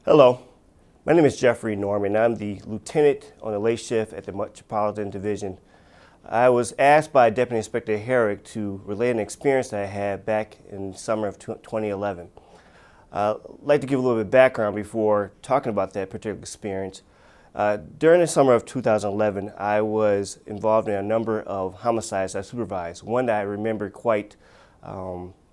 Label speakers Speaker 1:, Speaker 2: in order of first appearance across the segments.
Speaker 1: Hello, my name is JeffNorman. I'm the lieutenant on the late shift at the Metropolitan Division. I was asked by Deputy Inspector Herrick to relay an experience that I had back in the summer of 2011. I'd like to give a little bit of background before talking about that particular experience. During the summer of 2011, I was involved in a number of homicides I supervised. One that I remember quite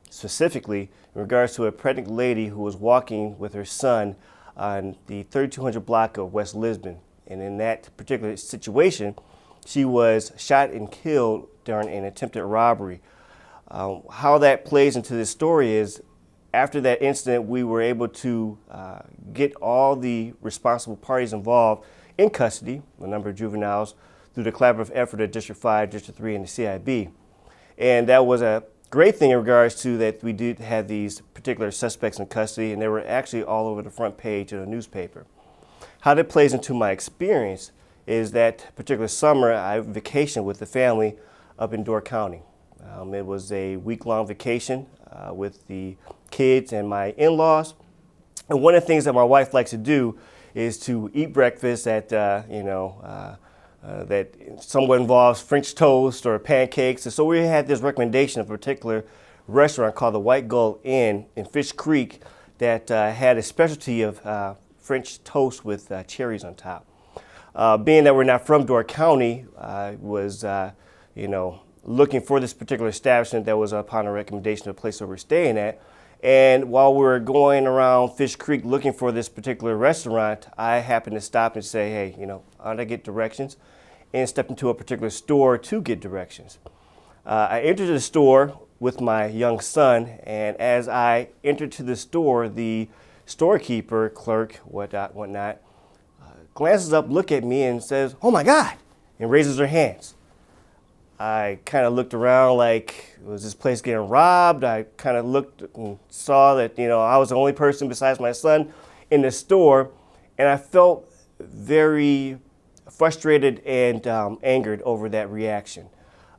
Speaker 1: specifically in regards to a pregnant lady who was walking with her son on the 3200 block of West Lisbon. And in that particular situation, she was shot and killed during an attempted robbery. How that plays into this story is, after that incident, we were able to get all the responsible parties involved in custody, a number of juveniles, through the collaborative effort of District 5, District 3, and the CIB. And that was a great thing in regards to that we did have these particular suspects in custody, and they were actually all over the front page of the newspaper. How that plays into my experience is that particular summer I vacationed with the family up in Door County. It was a week-long vacation with the kids and my in-laws. And one of the things that my wife likes to do is to eat breakfast at, that somewhat involves French toast or pancakes. And so we had this recommendation of a particular restaurant called the White Gull Inn in Fish Creek that had a specialty of French toast with cherries on top. Being that we're not from Door County, I was, looking for this particular establishment that was upon a recommendation of the place where we're staying at. And while we were going around Fish Creek looking for this particular restaurant, I happened to stop and say, hey, ought to get directions? And stepped into a particular store to get directions. I entered the store with my young son, and as I entered to the store, the storekeeper, clerk, whatnot, glances up, look at me, and says, "Oh my God," and raises her hands. I kind of looked around like, was this place getting robbed? I kind of looked and saw that, I was the only person besides my son in the store, and I felt very frustrated and angered over that reaction.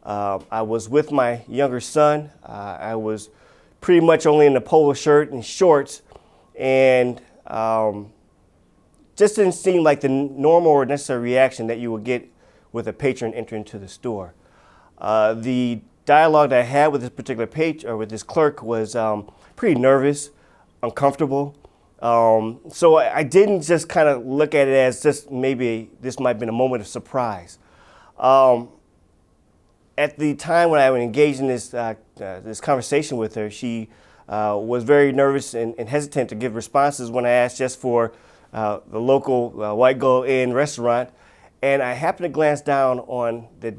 Speaker 1: I was with my younger son. I was pretty much only in a polo shirt and shorts, and just didn't seem like the normal or necessary reaction that you would get with a patron entering into the store. The dialogue that I had with this particular patron or with this clerk was pretty nervous, uncomfortable. So I didn't just kind of look at it as just maybe this might have been a moment of surprise. At the time when I was engaged in this conversation with her, she was very nervous and hesitant to give responses when I asked just for the local White Gull Inn restaurant. And I happened to glance down on the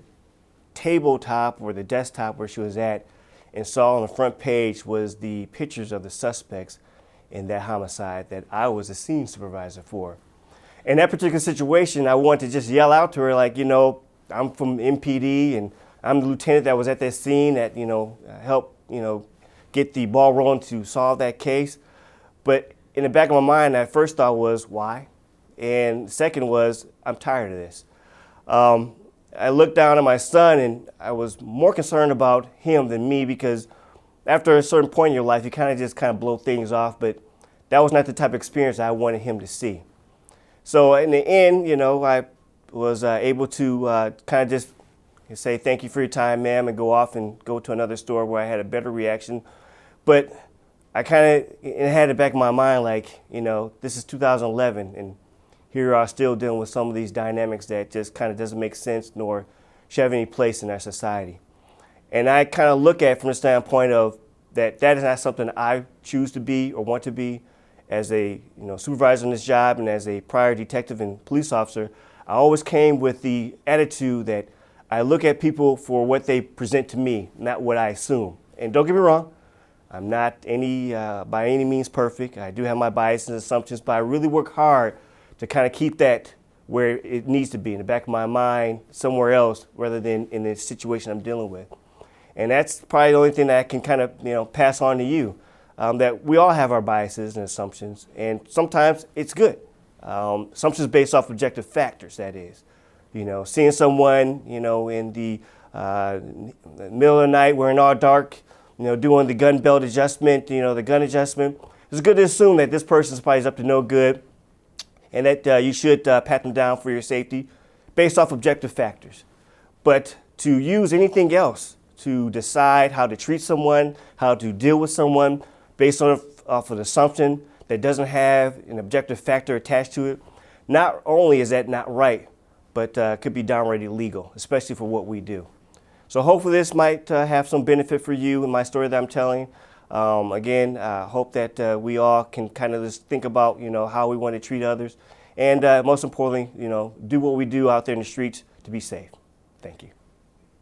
Speaker 1: tabletop or the desktop where she was at and saw on the front page was the pictures of the suspects in that homicide that I was the scene supervisor for. In that particular situation, I wanted to just yell out to her like, I'm from MPD and I'm the lieutenant that was at that scene that, helped, get the ball rolling to solve that case. But in the back of my mind, that first thought was, why? And the second was, I'm tired of this. I looked down at my son and I was more concerned about him than me, because after a certain point in your life, you kind of blow things off, but that was not the type of experience I wanted him to see. So in the end, I was able to kind of just say, thank you for your time, ma'am, and go off and go to another store where I had a better reaction. But I kind of had it back in my mind like, this is 2011 and here are still dealing with some of these dynamics that just kind of doesn't make sense nor should have any place in our society. And I kind of look at it from the standpoint of that is not something I choose to be or want to be. As a supervisor in this job and as a prior detective and police officer, I always came with the attitude that I look at people for what they present to me, not what I assume. And don't get me wrong, I'm not by any means perfect. I do have my biases and assumptions, but I really work hard to kind of keep that where it needs to be, in the back of my mind, somewhere else, rather than in the situation I'm dealing with. And that's probably the only thing that I can kind of pass on to you, that we all have our biases and assumptions, and sometimes it's good. Assumptions based off objective factors, that is. Seeing someone, in the middle of the night wearing all dark, doing the gun belt adjustment, the gun adjustment, it's good to assume that this person probably is up to no good, and that you should pat them down for your safety based off objective factors. But to use anything else to decide how to treat someone, how to deal with someone based off an assumption that doesn't have an objective factor attached to it, not only is that not right, but could be downright illegal, especially for what we do. So hopefully this might have some benefit for you in my story that I'm telling. Again, I hope that we all can kind of just think about, how we want to treat others. And most importantly, do what we do out there in the streets to be safe. Thank you.